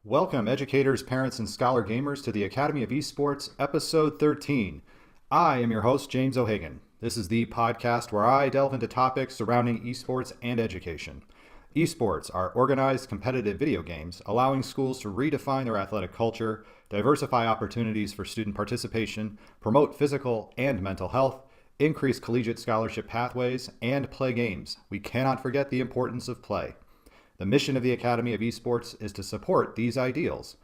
Welcome, educators, parents, and scholar gamers to the Academy of Esports, episode 13. I am your host, James O'Hagan. This is the podcast where I delve into topics surrounding esports and education. Esports are organized competitive video games, allowing schools to redefine their athletic culture, diversify opportunities for student participation, promote physical and mental health, increase collegiate scholarship pathways, and play games. We cannot forget the importance of play. The mission of the Academy of Esports is to support these ideals.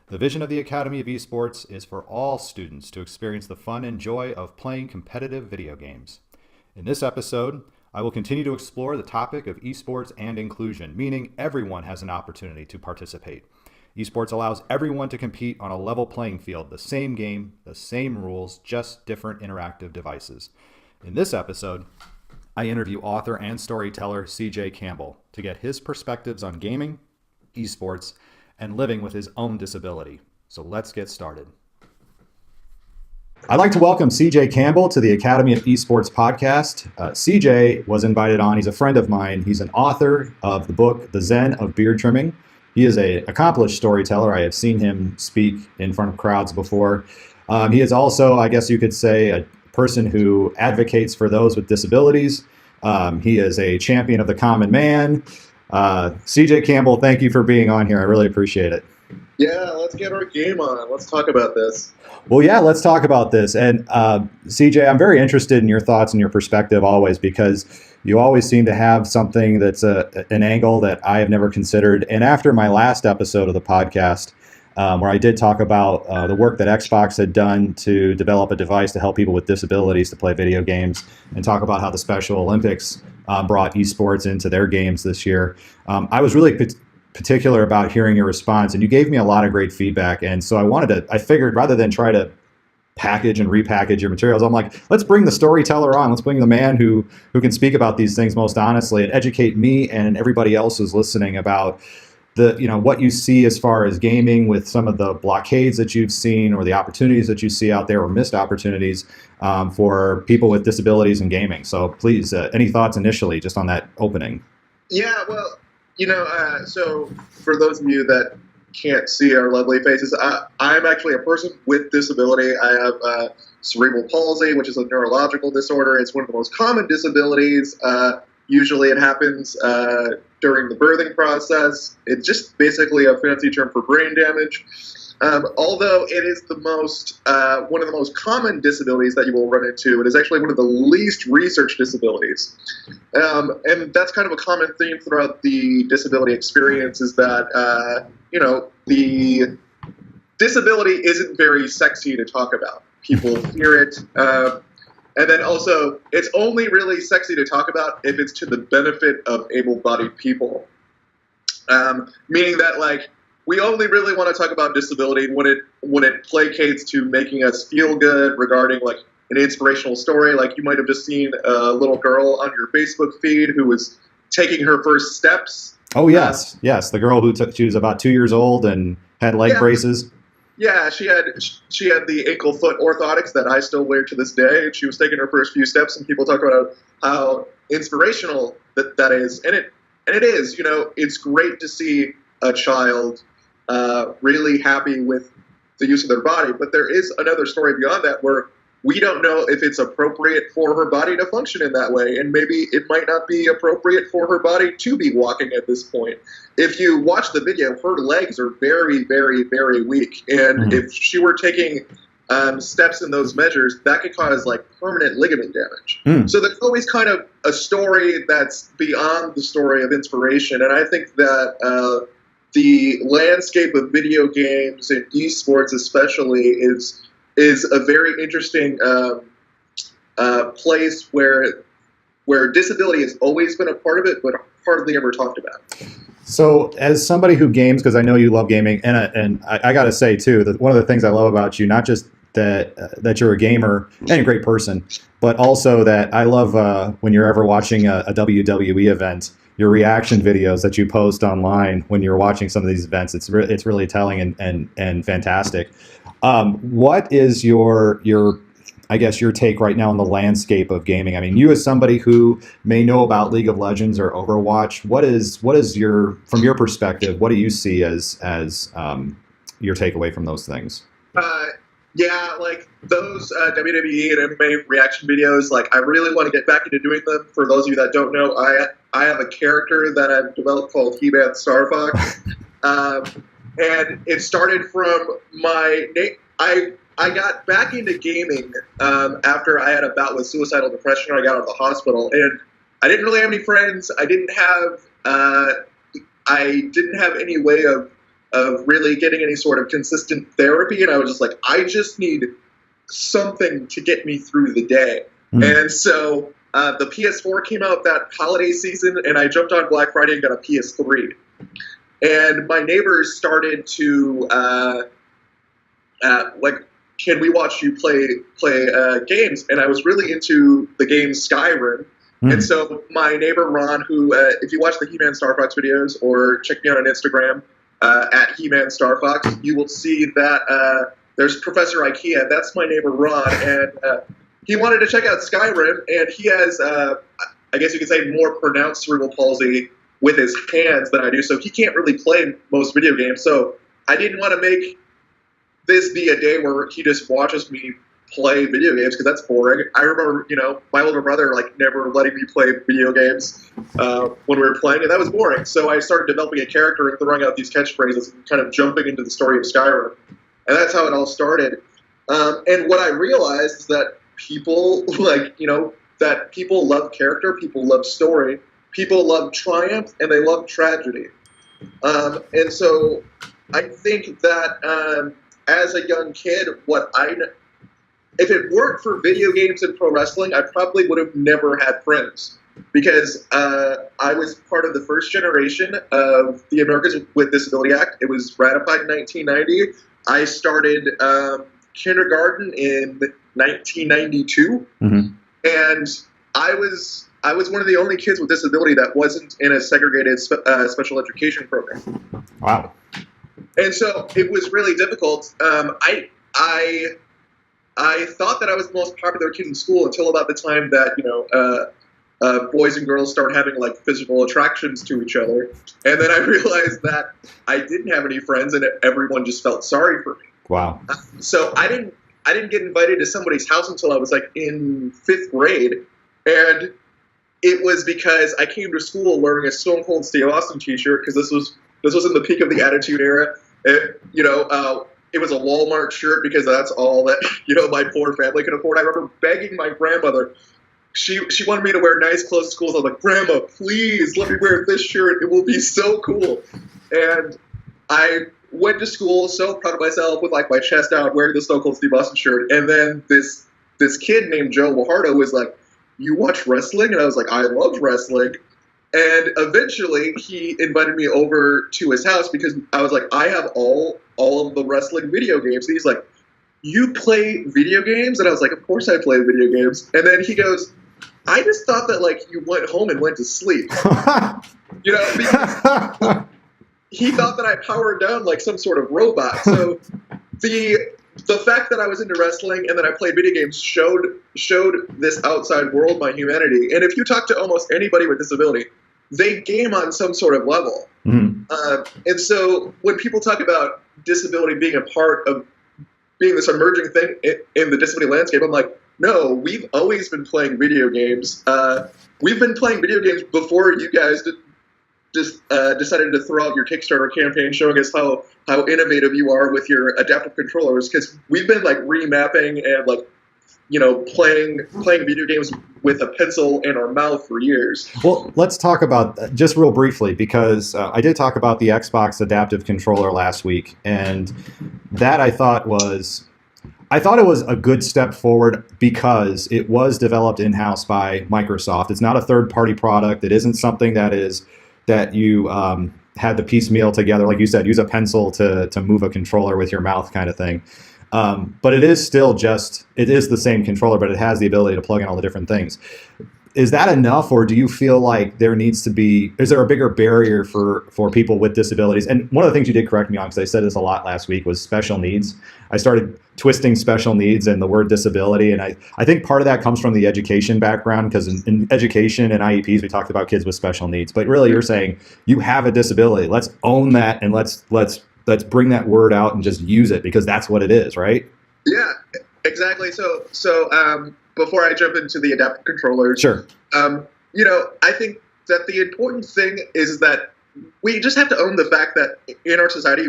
The vision of the Academy of Esports is for all students to experience the fun and joy of playing competitive video games. In this episode, I will continue to explore the topic of esports and inclusion, meaning everyone has an opportunity to participate. Esports allows everyone to compete on a level playing field, the same game, the same rules, just different interactive devices. In this episode, I interview author and storyteller CJ Campbell to get his perspectives on gaming, esports, and living with his own disability. So let's get started. I'd like to welcome CJ Campbell to the Academy of Esports Podcast. CJ was invited on. He's a friend of mine. He's an author of the book, The Zen of Beard Trimming. He is an accomplished storyteller. I have seen him speak in front of crowds before. He is also, I guess you could say, a person who advocates for those with disabilities. He is a champion of the common man. CJ Campbell, thank you for being on here. I really appreciate it. Yeah, let's get our game on. Let's talk about this. Well, yeah, let's talk about this. And CJ, I'm very interested in your thoughts and your perspective always, because you always seem to have something that's an angle that I have never considered. And after my last episode of the podcast, where I did talk about the work that Xbox had done to develop a device to help people with disabilities to play video games, and talk about how the Special Olympics brought esports into their games this year. I was really particular about hearing your response, and you gave me a lot of great feedback. And so I figured rather than try to package and repackage your materials, I'm like, let's bring the storyteller on. Let's bring the man who can speak about these things most honestly and educate me and everybody else who's listening about what you see as far as gaming, with some of the blockades that you've seen or the opportunities that you see out there, or missed opportunities for people with disabilities in gaming. So please, any thoughts initially just on that opening? Yeah, well, so for those of you that can't see our lovely faces, I'm actually a person with disability. I have cerebral palsy, which is a neurological disorder. It's one of the most common disabilities. Usually it happens during the birthing process. It's just basically a fancy term for brain damage. Although it is one of the most common disabilities that you will run into, it is actually one of the least researched disabilities. And that's kind of a common theme throughout the disability experience, is that, the disability isn't very sexy to talk about. People fear it. And then also, it's only really sexy to talk about if it's to the benefit of able-bodied people. Meaning that, we only really want to talk about disability when it placates to making us feel good regarding, an inspirational story. Like, you might have just seen a little girl on your Facebook feed who was taking her first steps. Oh, yes. Yes, the girl she was about 2 years old and had leg braces. Yeah, she had the ankle foot orthotics that I still wear to this day, and she was taking her first few steps, and people talk about how inspirational that is, and it is. It's great to see a child really happy with the use of their body, but there is another story beyond that where we don't know if it's appropriate for her body to function in that way, and maybe it might not be appropriate for her body to be walking at this point. If you watch the video, her legs are very, very, very weak, and if she were taking steps in those measures, that could cause permanent ligament damage. So there's always kind of a story that's beyond the story of inspiration, and I think that the landscape of video games and esports especially is a very interesting place where disability has always been a part of it, but hardly ever talked about. So as somebody who games, because I know you love gaming, and I got to say too, that one of the things I love about you, not just that you're a gamer and a great person, but also that I love when you're ever watching a WWE event, your reaction videos that you post online when you're watching some of these events. It's really telling and fantastic. What is your I guess, your take right now on the landscape of gaming? I mean, you as somebody who may know about League of Legends or Overwatch, what is from your perspective, what do you see as your takeaway from those things? Yeah, like those WWE and MMA reaction videos, like I really want to get back into doing them. For those of you that don't know, I have a character that I've developed called He-Man Star Fox. And it started from I got back into gaming after I had a bout with suicidal depression. I got out of the hospital, and I didn't really have any friends. I didn't have any way of really getting any sort of consistent therapy, and I was just like, I just need something to get me through the day. And so the PS4 came out that holiday season, and I jumped on Black Friday and got a PS3. And my neighbors started to like, can we watch you play games? And I was really into the game Skyrim. And so my neighbor Ron, who, if you watch the He-Man Star Fox videos or check me out on Instagram at He-Man Star Fox, you will see that there's Professor Ikea. That's my neighbor Ron, and he wanted to check out Skyrim, and he has, I guess you could say, more pronounced cerebral palsy with his hands than I do, so he can't really play most video games. So I didn't want to make this be a day where he just watches me play video games, because that's boring. I remember, my older brother never letting me play video games when we were playing, and that was boring. So I started developing a character and throwing out these catchphrases and kind of jumping into the story of Skyrim, and that's how it all started. And what I realized is that people that people love character, people love story, people love triumph, and they love tragedy. And so I think that as a young kid, if it weren't for video games and pro wrestling, I probably would have never had friends, because I was part of the first generation of the Americans with Disability Act. It was ratified in 1990. I started kindergarten in 1992, and I was one of the only kids with disability that wasn't in a segregated special education program. Wow. And so it was really difficult. I thought that I was the most popular kid in school until about the time that, boys and girls start having physical attractions to each other. And then I realized that I didn't have any friends, and everyone just felt sorry for me. Wow. So I didn't get invited to somebody's house until I was in 5th grade. And it was because I came to school wearing a Stone Cold Steve Austin t-shirt, because this was in the peak of the Attitude Era. It was a Walmart shirt, because that's all that, my poor family could afford. I remember begging my grandmother. She wanted me to wear nice clothes to school. So I was like, Grandma, please let me wear this shirt. It will be so cool. And I went to school so proud of myself with my chest out wearing the Stone Cold Steve Austin shirt. And then this kid named Joe Wahardo was like, you watch wrestling? And I was like, I love wrestling. And eventually he invited me over to his house, because I was like, I have all of the wrestling video games. And he's like, you play video games? And I was like, of course I play video games. And then he goes, I just thought that you went home and went to sleep. Because he thought that I powered down like some sort of robot. So the fact that I was into wrestling and that I played video games showed this outside world my humanity. And if you talk to almost anybody with disability, they game on some sort of level. And so when people talk about disability being a part of being this emerging thing in the disability landscape, I'm like, no, we've always been playing video games. We've been playing video games before you guys decided to throw out your Kickstarter campaign showing us how innovative you are with your adaptive controllers, because we've been remapping and playing video games with a pencil in our mouth for years. Well, let's talk about just real briefly, because I did talk about the Xbox adaptive controller last week, and that I thought it was a good step forward, because it was developed in-house by Microsoft. It's not a third-party product. It isn't something that you had to piecemeal together, like you said, use a pencil to move a controller with your mouth kind of thing. But it is still it is the same controller, but it has the ability to plug in all the different things. is that enough, or do you feel like is there a bigger barrier for people with disabilities? And one of the things you did correct me on, because I said this a lot last week, was special needs. I started twisting special needs and the word disability, and I think part of that comes from the education background, because in education and IEPs we talked about kids with special needs, but really you're saying you have a disability. Let's own that, and let's bring that word out and just use it, because that's what it is, right? Yeah, exactly. So before I jump into the adaptive controllers, sure. I think that the important thing is that we just have to own the fact that in our society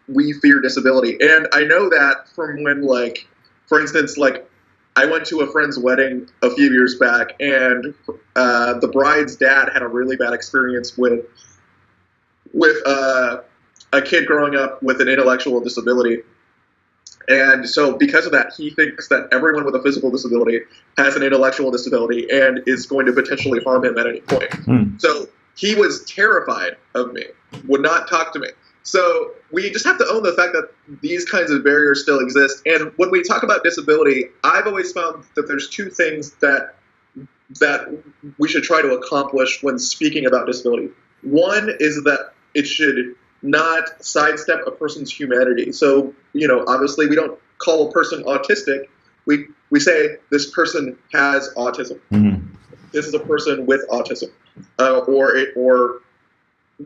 we fear disability. And I know that from when, like, for instance, like, I went to a friend's wedding a few years back, and the bride's dad had a really bad experience with a kid growing up with an intellectual disability. And so because of that, he thinks that everyone with a physical disability has an intellectual disability and is going to potentially harm him at any point. So he was terrified of me, would not talk to me. So we just have to own the fact that these kinds of barriers still exist. And when we talk about disability, I've always found that there's two things that we should try to accomplish when speaking about disability. One is that it should not sidestep a person's humanity. So, obviously we don't call a person autistic. We say this person has autism. Mm-hmm. This is a person with autism. Or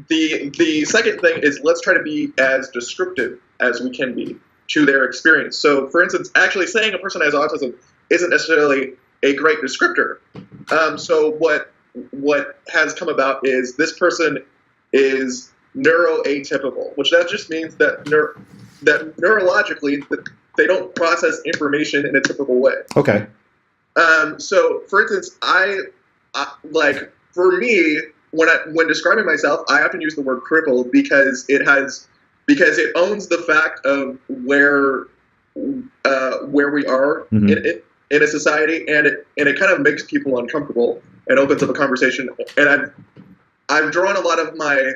the second thing is, let's try to be as descriptive as we can be to their experience. So, for instance, actually saying a person has autism isn't necessarily a great descriptor. So what has come about is this person is neuroatypical, which that just means that neurologically they don't process information in a typical way. Okay. So, for instance, I for me, when describing myself, I often use the word crippled because it owns the fact of where we are mm-hmm. in a society, and it kind of makes people uncomfortable and opens up a conversation. And I've drawn a lot of my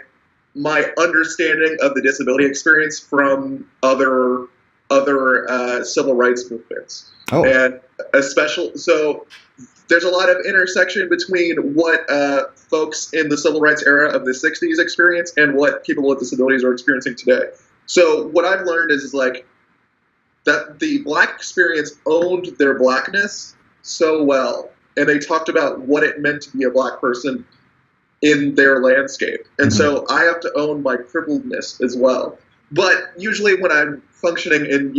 understanding of the disability experience from other civil rights movements. Oh. And especially, so there's a lot of intersection between what folks in the civil rights era of the 60s experience and what people with disabilities are experiencing today. So what I've learned is like that the Black experience owned their Blackness so well, and they talked about what it meant to be a Black person in their landscape. And mm-hmm. so I have to own my crippledness as well. But usually when I'm functioning in,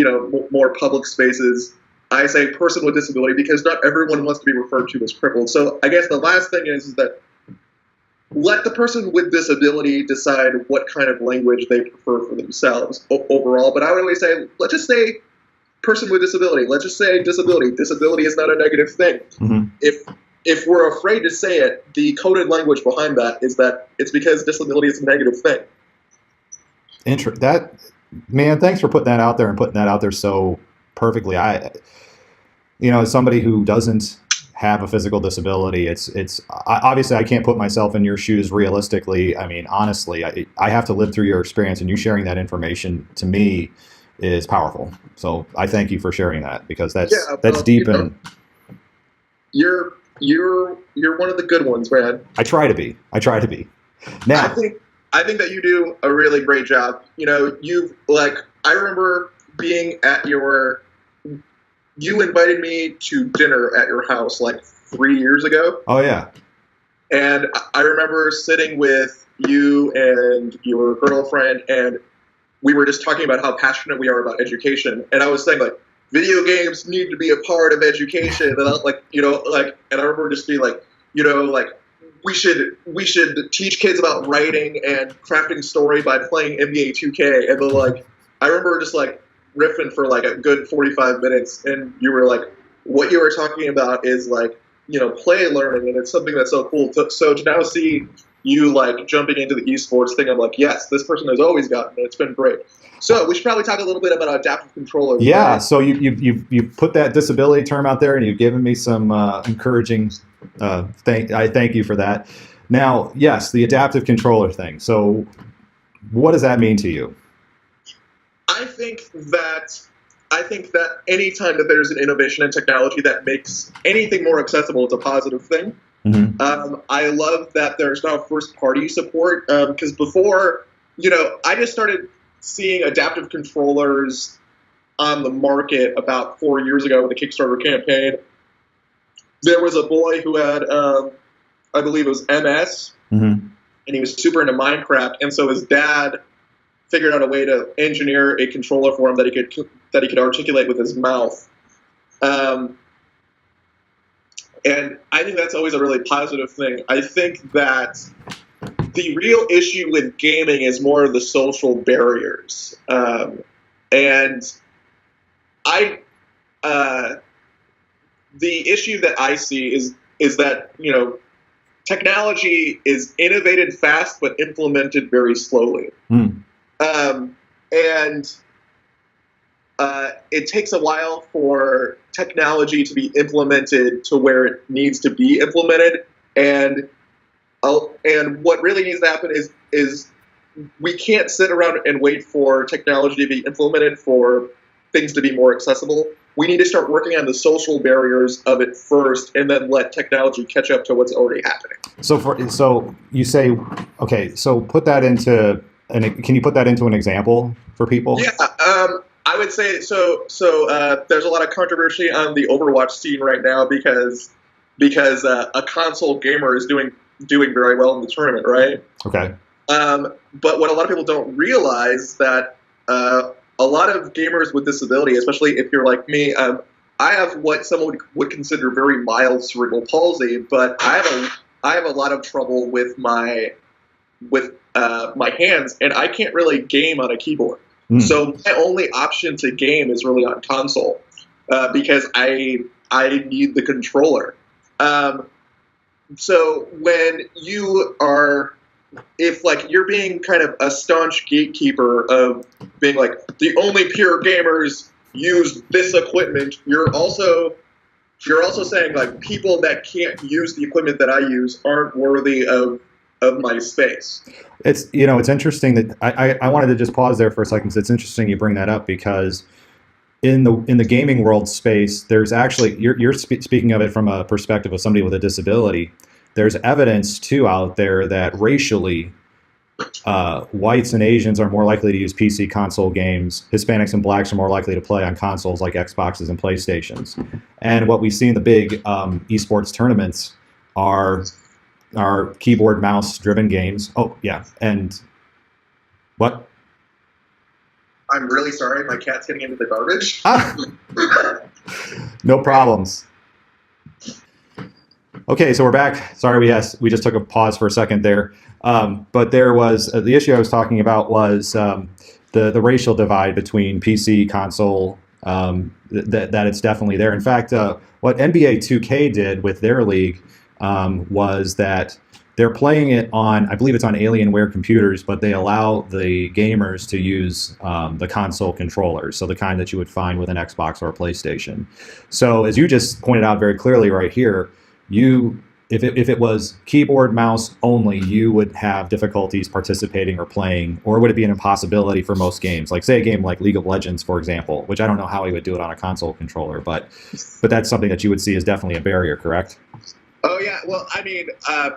more public spaces, I say person with disability because not everyone wants to be referred to as crippled. So I guess the last thing is that let the person with disability decide what kind of language they prefer for themselves overall. But I would always say, let's just say person with disability. Let's just say disability. Disability is not a negative thing. Mm-hmm. If we're afraid to say it, the coded language behind that is that it's because disability is a negative thing. Thanks for putting that out there and putting that out there so perfectly. As somebody who doesn't have a physical disability, it's obviously I can't put myself in your shoes realistically. I mean, honestly, I have to live through your experience, and you sharing that information to me is powerful. So I thank you for sharing that, because that's deep. And you're one of the good ones, man. I try to be. Now, I think that you do a really great job. I remember being at you invited me to dinner at your house like 3 years ago. Oh yeah. And I remember sitting with you and your girlfriend, and we were just talking about how passionate we are about education. And I was saying, like, video games need to be a part of education. And I remember just being like, we should teach kids about writing and crafting story by playing NBA 2K. And then, I remember just riffing for a good 45 minutes, and you were like, what you were talking about is play learning, and it's something that's so cool. So to now see you jumping into the esports thing, I'm like, yes, this person has always gotten it. It's been great. So we should probably talk a little bit about adaptive controllers. Yeah. Right? So you put that disability term out there, and you've given me some encouraging. I thank you for that. Now, yes, the adaptive controller thing. So what does that mean to you? I think that any time that there's an innovation in technology that makes anything more accessible, it's a positive thing. I love that there's now first-party support because before, I just started seeing adaptive controllers on the market about 4 years ago with a Kickstarter campaign. There was a boy who had, I believe it was MS, and he was super into Minecraft, and so his dad figured out a way to engineer a controller for him that he could articulate with his mouth. And I think that's always a really positive thing. I think that the real issue with gaming is more of the social barriers. And the issue that I see is that, technology is innovated fast but implemented very slowly. And it takes a while for technology to be implemented to where it needs to be implemented. And what really needs to happen is we can't sit around and wait for technology to be implemented for things to be more accessible. We need to start working on the social barriers of it first, and then let technology catch up to what's already happening. So you say, okay, so put that into, can you put that into an example for people? Yeah, I would say so. There's a lot of controversy on the Overwatch scene right now because a console gamer is doing very well in the tournament, right? Okay. But what a lot of people don't realize that a lot of gamers with disability, especially if you're like me, I have what someone would consider very mild cerebral palsy, but I have a lot of trouble with my hands, and I can't really game on a keyboard. So my only option to game is really on console because I need the controller. So when you are, if like you're being kind of a staunch gatekeeper of being like the only pure gamers use this equipment, you're also saying like people that can't use the equipment that I use aren't worthy of my space. It's it's interesting that I wanted to just pause there for a second because it's interesting you bring that up because in the gaming world space, there's actually you're speaking of it from a perspective of somebody with a disability. There's evidence too out there that racially, whites and Asians are more likely to use PC console games. Hispanics and blacks are more likely to play on consoles like Xboxes and PlayStations. And what we see in the big esports tournaments are keyboard mouse driven games. Oh yeah, and what? I'm really sorry, my cat's getting into the garbage. No problems. Okay, so we're back. Sorry, we just took a pause for a second there. But there was the issue I was talking about was the racial divide between PC console. That it's definitely there. In fact, what NBA 2K did with their league was that they're playing it on, I believe it's on Alienware computers, but they allow the gamers to use the console controllers, so the kind that you would find with an Xbox or a PlayStation. So as you just pointed out very clearly right here, if it was keyboard mouse only, you would have difficulties participating or playing, or would it be an impossibility for most games? Like say a game like League of Legends, for example, which I don't know how he would do it on a console controller, but that's something that you would see as definitely a barrier, correct? Oh yeah, well, I mean,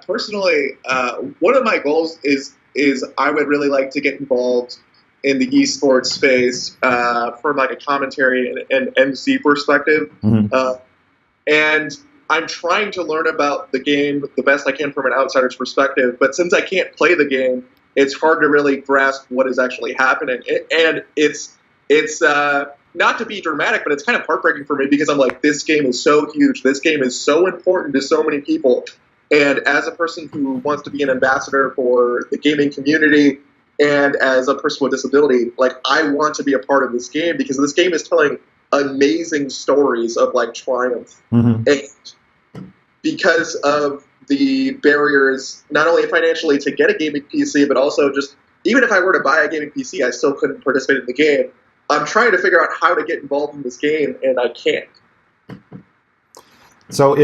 personally, one of my goals is I would really like to get involved in the esports space from like a commentary and MC perspective, and I'm trying to learn about the game the best I can from an outsider's perspective. But since I can't play the game, it's hard to really grasp what is actually happening, and it's not to be dramatic, but it's kind of heartbreaking for me because I'm like, this game is so huge. This game is so important to so many people. And as a person who wants to be an ambassador for the gaming community and as a person with disability, like I want to be a part of this game because this game is telling amazing stories of like triumph. And because of the barriers, not only financially to get a gaming PC, but also just even if I were to buy a gaming PC, I still couldn't participate in the game. I'm trying to figure out how to get involved in this game, and I can't. So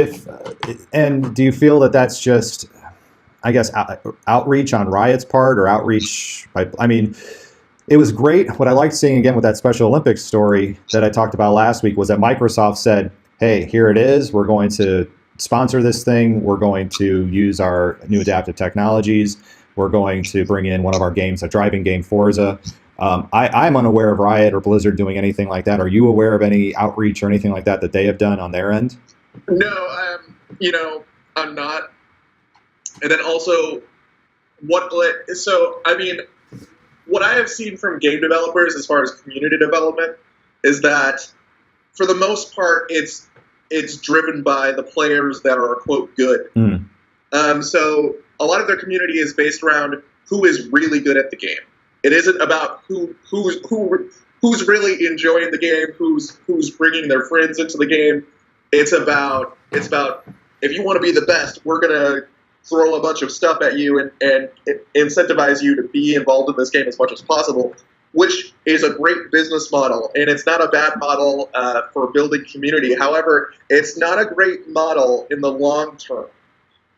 and do you feel that that's just, I guess, outreach on Riot's part or outreach I mean, it was great. What I liked seeing again with that Special Olympics story that I talked about last week was that Microsoft said, hey, here it is. We're going to sponsor this thing. We're going to use our new adaptive technologies. We're going to bring in one of our games, a driving game, Forza. I'm unaware of Riot or Blizzard doing anything like that. Are you aware of any outreach or anything like that they have done on their end? No, I'm not. And then also, what I have seen from game developers as far as community development is that, for the most part, it's driven by the players that are, quote, good. So a lot of their community is based around who is really good at the game. It isn't about who's really enjoying the game, who's bringing their friends into the game. It's about if you want to be the best, we're gonna throw a bunch of stuff at you and incentivize you to be involved in this game as much as possible, which is a great business model, and it's not a bad model for building community. However, it's not a great model in the long term,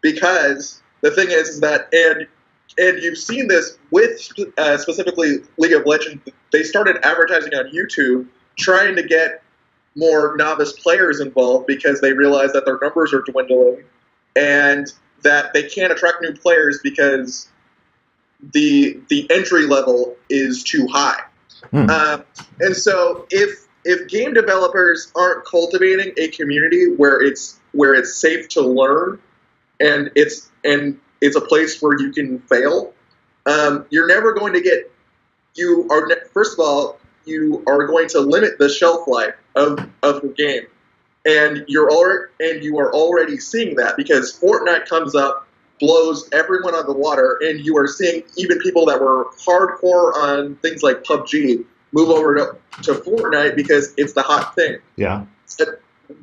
because the thing is that, and you've seen this with specifically League of Legends, they started advertising on YouTube trying to get more novice players involved because they realized that their numbers are dwindling and that they can't attract new players because the entry level is too high. And so if game developers aren't cultivating a community where it's safe to learn and it's a place where you can fail, you're never going to get. First of all, you are going to limit the shelf life of the game, and you are already seeing that, because Fortnite comes up, blows everyone on the water, and you are seeing even people that were hardcore on things like PUBG move over to Fortnite because it's the hot thing. Yeah.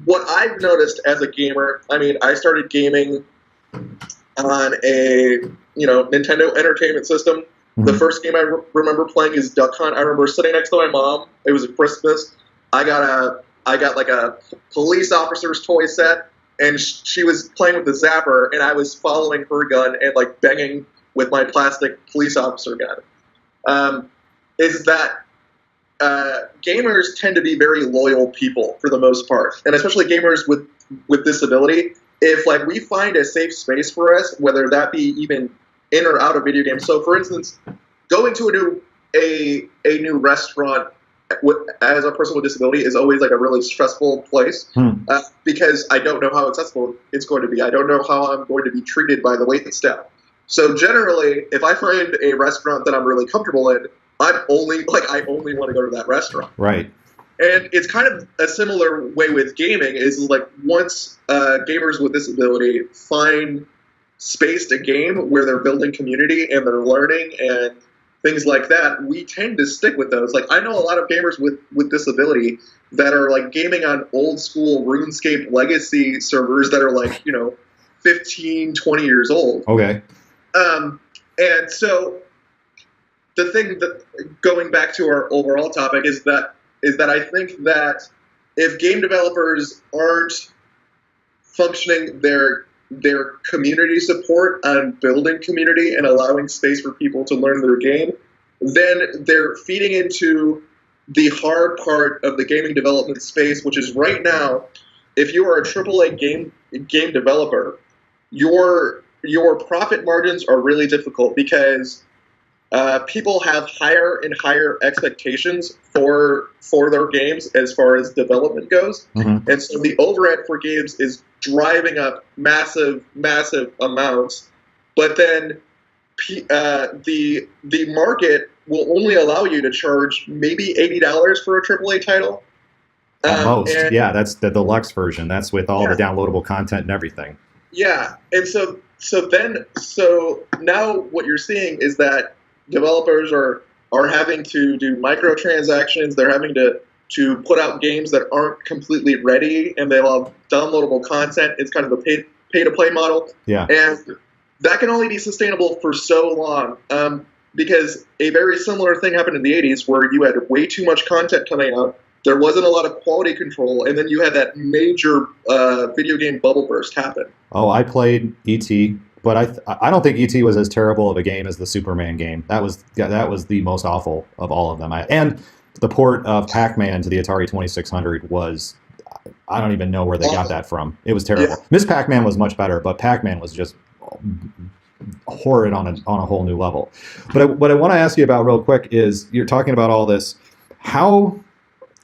What I've noticed as a gamer, I started gaming on a Nintendo Entertainment System. The first game I remember playing is Duck Hunt. I remember sitting next to my mom. It was at Christmas. I got like a police officer's toy set, and she was playing with the zapper, and I was following her gun and like banging with my plastic police officer gun. Is that gamers tend to be very loyal people for the most part, and especially gamers with disability. If we find a safe space for us, whether that be even in or out of video games. So, for instance, going to a new restaurant as a person with disability is always like a really stressful place because I don't know how accessible it's going to be. I don't know how I'm going to be treated by the wait staff. So generally, if I find a restaurant that I'm really comfortable in, I only want to go to that restaurant. Right. And it's kind of a similar way with gaming. Is like once gamers with disability find space to game where they're building community and they're learning and things like that, we tend to stick with those. Like, I know a lot of gamers with disability that are like gaming on old school RuneScape legacy servers that are like 15, 20 years old. Okay. And so the thing that, going back to our overall topic, is that I think that if game developers aren't functioning their community support on building community and allowing space for people to learn their game, then they're feeding into the hard part of the gaming development space, which is right now, if you are a AAA game developer, your profit margins are really difficult because people have higher and higher expectations for their games as far as development goes. Mm-hmm. And so the overhead for games is driving up massive amounts. But then the market will only allow you to charge maybe $80 for a AAA title. Most. Yeah, that's the deluxe version. That's with all the downloadable content and everything. Yeah. And so now what you're seeing is that developers are having to do microtransactions. They're having to put out games that aren't completely ready, and they'll have downloadable content. It's kind of a pay-to-play model. Yeah. And that can only be sustainable for so long because a very similar thing happened in the 80s where you had way too much content coming out. There wasn't a lot of quality control, and then you had that major video game bubble burst happen. Oh, I played E.T., but I don't think E.T. was as terrible of a game as the Superman game. That was the most awful of all of them. And the port of Pac-Man to the Atari 2600 was I don't even know where they got that from. It was terrible. Yeah. Miss Pac-Man was much better, but Pac-Man was just horrid on a whole new level. But what I want to ask you about real quick is, you're talking about all this. How,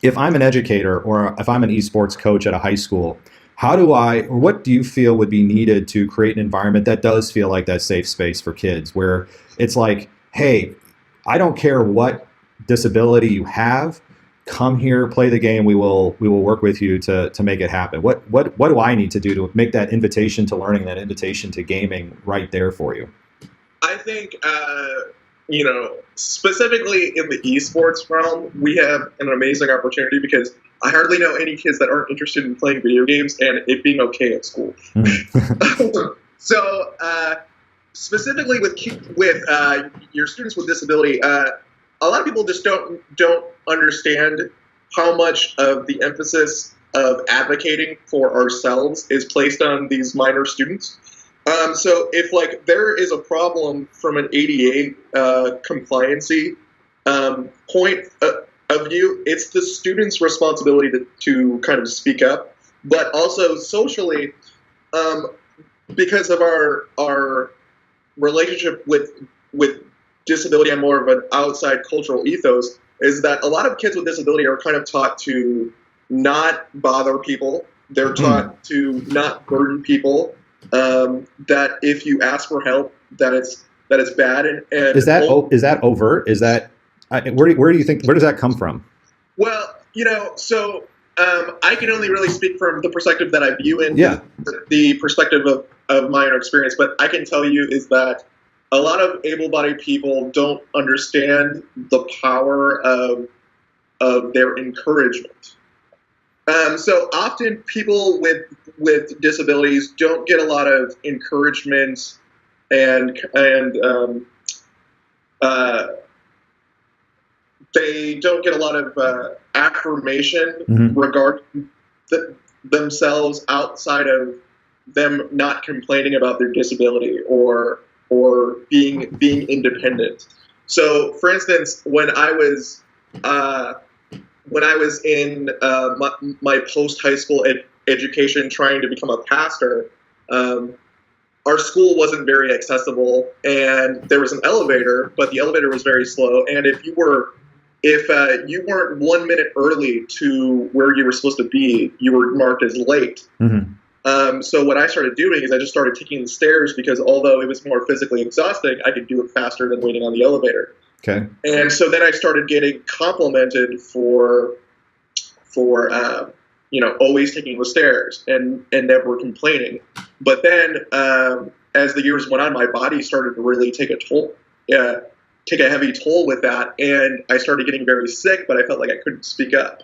if I'm an educator or if I'm an esports coach at a high school, what do you feel would be needed to create an environment that does feel like that safe space for kids, where it's like, hey, I don't care what disability you have, come here, play the game. We will work with you to make it happen. What do I need to do to make that invitation to learning, that invitation to gaming right there for you? I think, specifically in the esports realm, we have an amazing opportunity because I hardly know any kids that aren't interested in playing video games and it being okay at school. So, specifically with your students with disability, a lot of people just don't understand how much of the emphasis of advocating for ourselves is placed on these minor students. So if there is a problem from an ADA compliancy point of view, it's the student's responsibility to kind of speak up, but also socially, because of our relationship with disability and more of an outside cultural ethos, is that a lot of kids with disability are kind of taught to not bother people. They're taught to not burden people. That if you ask for help, that it's bad. And is that overt? Is that where do you think, where does that come from? Well, so I can only really speak from the perspective that I view in the perspective of my own experience. But I can tell you is that a lot of able-bodied people don't understand the power of their encouragement. So often people with disabilities don't get a lot of encouragement and they don't get a lot of affirmation regarding themselves outside of them not complaining about their disability or being independent. So, for instance, when I was in my post-high school education trying to become a pastor, our school wasn't very accessible, and there was an elevator, but the elevator was very slow. And if you weren't 1 minute early to where you were supposed to be, you were marked as late. So what I started doing is I just started taking the stairs because although it was more physically exhausting, I could do it faster than waiting on the elevator. Okay. And so then I started getting complimented for always taking the stairs and never complaining. But then as the years went on, my body started to really take a heavy toll with that, and I started getting very sick. But I felt like I couldn't speak up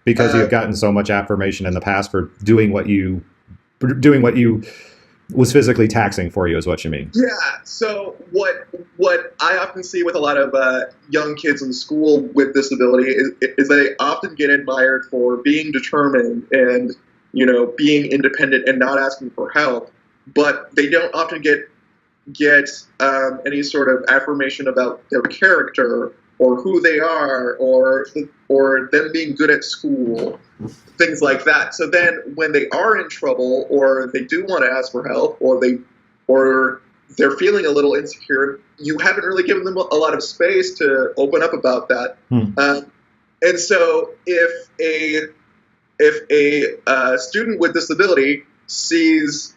because you've gotten so much affirmation in the past for doing what you was physically taxing for you, is what you mean. Yeah. So what I often see with a lot of young kids in school with disability is they often get admired for being determined and being independent and not asking for help, but they don't often get any sort of affirmation about their character or who they are or them being good at school, things like that. So then when they are in trouble or they do want to ask for help or they're feeling a little insecure, you haven't really given them a lot of space to open up about that. And so if a student with disability sees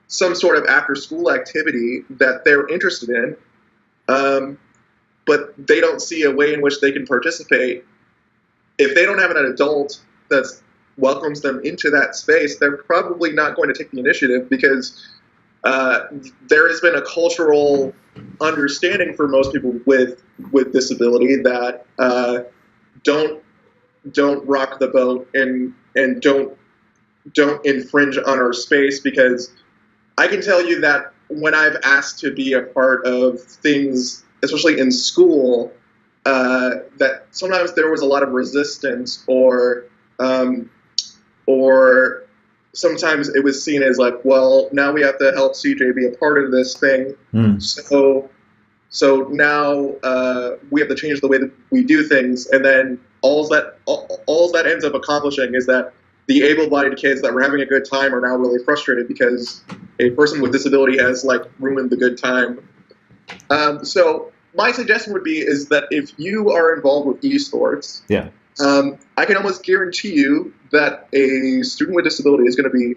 some sort of after-school activity that they're interested in, but they don't see a way in which they can participate, if they don't have an adult that welcomes them into that space, they're probably not going to take the initiative because there has been a cultural understanding for most people with disability that don't rock the boat and don't infringe on our space, because I can tell you that when I've asked to be a part of things, especially in school, that sometimes there was a lot of resistance or sometimes it was seen as like, well, now we have to help CJ be a part of this thing. So now we have to change the way that we do things. And then all that ends up accomplishing is that the able-bodied kids that were having a good time are now really frustrated because a person with disability has like ruined the good time. So my suggestion would be is that if you are involved with esports, I can almost guarantee you that a student with disability is going to be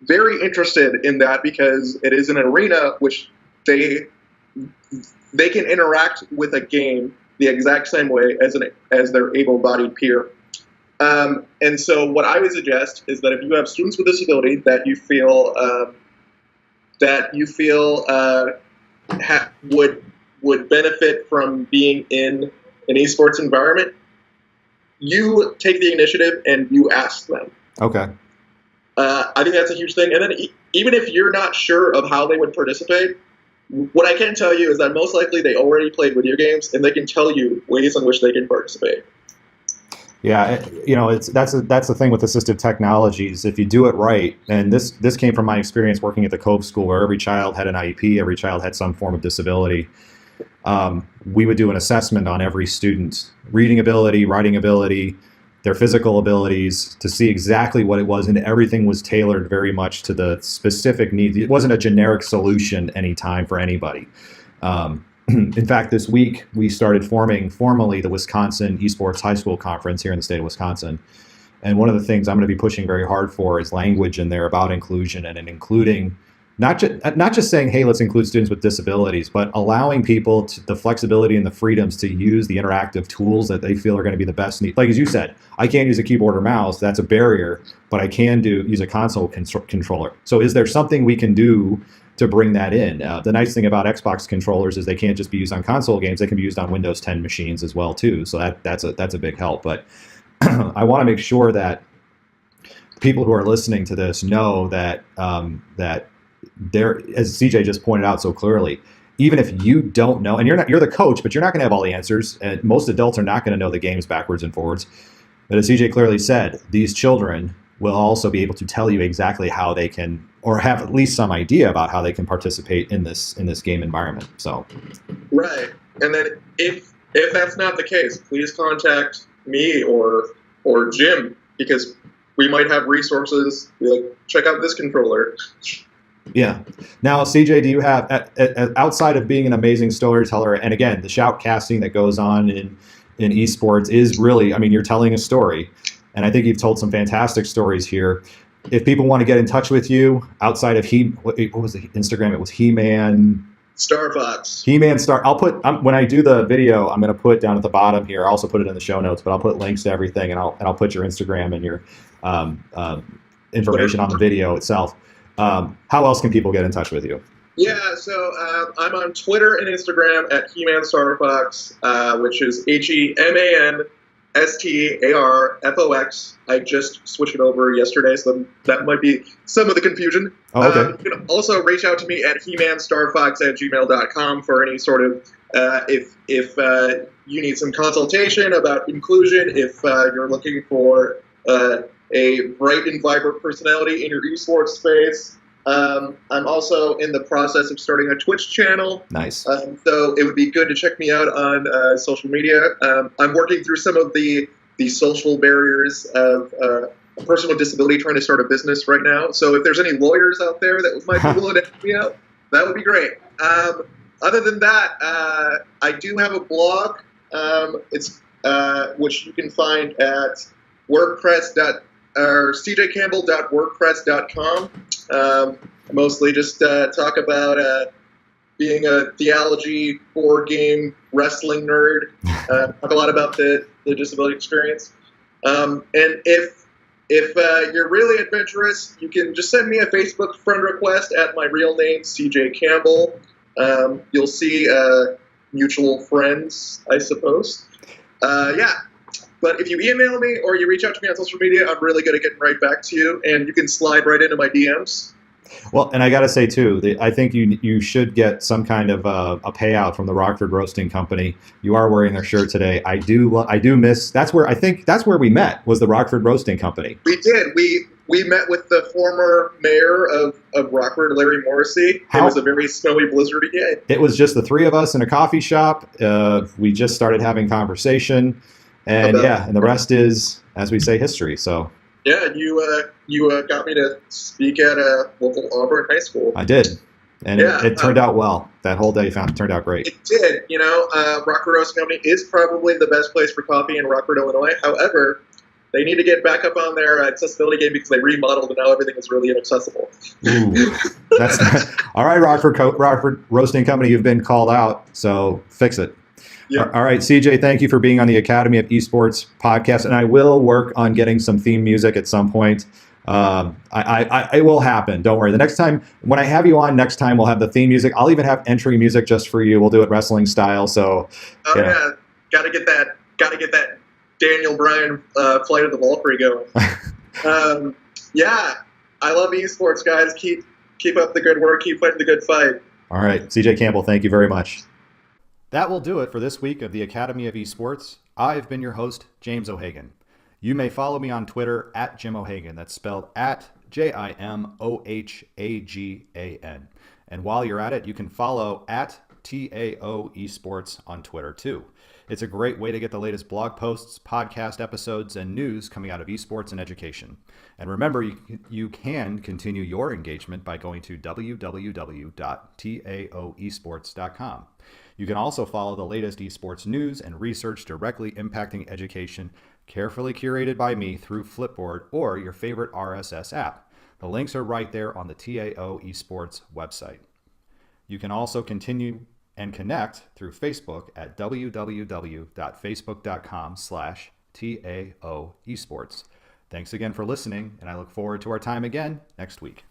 very interested in that because it is an arena which they can interact with a game the exact same way as their able-bodied peer. And so what I would suggest is that if you have students with disability that you feel would benefit from being in an esports environment, you take the initiative and you ask them. Okay. I think that's a huge thing. And then even if you're not sure of how they would participate, what I can tell you is that most likely they already played video games and they can tell you ways in which they can participate. Yeah, that's the thing with assistive technologies. If you do it right, and this came from my experience working at the Cove School, where every child had an IEP, every child had some form of disability. We would do an assessment on every student, reading ability, writing ability, their physical abilities, to see exactly what it was, and everything was tailored very much to the specific needs. It wasn't a generic solution anytime for anybody. In fact, this week we started forming formally the Wisconsin Esports High School Conference here in the state of Wisconsin. And one of the things I'm going to be pushing very hard for is language in there about inclusion, and including not just saying, hey, let's include students with disabilities, but allowing people the flexibility and the freedoms to use the interactive tools that they feel are going to be the best need. Like, as you said, I can't use a keyboard or mouse. That's a barrier, but I can use a console controller. So is there something we can do to bring that in? The nice thing about Xbox controllers is they can't just be used on console games. They can be used on Windows 10 machines as well, too. So that's a big help. But I want to make sure that people who are listening to this know that that there, as CJ just pointed out so clearly, even if you don't know, and you're the coach, but you're not going to have all the answers, and most adults are not going to know the games backwards and forwards. But as CJ clearly said, these children will also be able to tell you exactly how they can, or have at least some idea about how they can participate in this game environment. So, right, and then if that's not the case, please contact me or Jim, because we might have resources. Like, check out this controller. Yeah. Now, CJ, do you have, outside of being an amazing storyteller, and again, the shoutcasting that goes on in esports is really, I mean, you're telling a story, and I think you've told some fantastic stories here. If people want to get in touch with you outside of what was the Instagram? It was He-Man Star Fox. He-Man Star. I'll put when I do the video, I'm going to put down at the bottom here. I'll also put it in the show notes, but I'll put links to everything, and I'll put your Instagram and your information on the video itself. How else can people get in touch with you? Yeah, so I'm on Twitter and Instagram at He-Man Star Fox, which is HeManStarFox. I just switched it over yesterday, so that might be some of the confusion. Oh, okay. You can also reach out to me at HeManStarFox@gmail.com for any sort of, if you need some consultation about inclusion, if you're looking for a bright and vibrant personality in your esports space. I'm also in the process of starting a Twitch channel. Nice. So it would be good to check me out on social media. I'm working through some of the social barriers of a person with disability trying to start a business right now. So if there's any lawyers out there that might be willing to help me out, that would be great. Other than that, I do have a blog. It's which you can find at cjcampbell.wordpress.com. Mostly just talk about being a theology, board game, wrestling nerd. Talk a lot about the disability experience. And if you're really adventurous, you can just send me a Facebook friend request at my real name, CJ Campbell. You'll see mutual friends, I suppose. Yeah. But if you email me or you reach out to me on social media, I'm really good at getting right back to you, and you can slide right into my DMs. Well, and I got to say, too, I think you should get some kind of a payout from the Rockford Roasting Company. You are wearing their shirt today. I do miss, that's where we met, was the Rockford Roasting Company. We did. We met with the former mayor of Rockford, Larry Morrissey. It was a very snowy, blizzardy day. It was just the three of us in a coffee shop. We just started having conversation. And and the rest is, as we say, history. So Yeah, you got me to speak at a local Auburn high school. I did. And Yeah, it turned out well. That whole day turned out great. It did. Rockford Roasting Company is probably the best place for coffee in Rockford, Illinois. However, they need to get back up on their accessibility game because they remodeled and now everything is really inaccessible. Ooh, that's all right, Rockford Roasting Company. You've been called out, so fix it. Yeah. All right, CJ, thank you for being on the Academy of Esports podcast, and I will work on getting some theme music at some point. It will happen. Don't worry. The next time when I have you on, next time we'll have the theme music. I'll even have entry music just for you. We'll do it wrestling style. So, yeah, gotta get that Daniel Bryan Flight of the Valkyrie going. Yeah, I love esports, guys. Keep up the good work. Keep fighting the good fight. All right, CJ Campbell, thank you very much. That will do it for this week of the Academy of Esports. I've been your host, James O'Hagan. You may follow me on Twitter at Jim O'Hagan. That's spelled at JIMOHAGAN. And while you're at it, you can follow at TAO Esports on Twitter too. It's a great way to get the latest blog posts, podcast episodes, and news coming out of esports and education. And remember, you can continue your engagement by going to www.taoesports.com. You can also follow the latest esports news and research directly impacting education, carefully curated by me through Flipboard or your favorite RSS app. The links are right there on the TAO Esports website. You can also continue and connect through Facebook at www.facebook.com/TAO Esports. Thanks again for listening, and I look forward to our time again next week.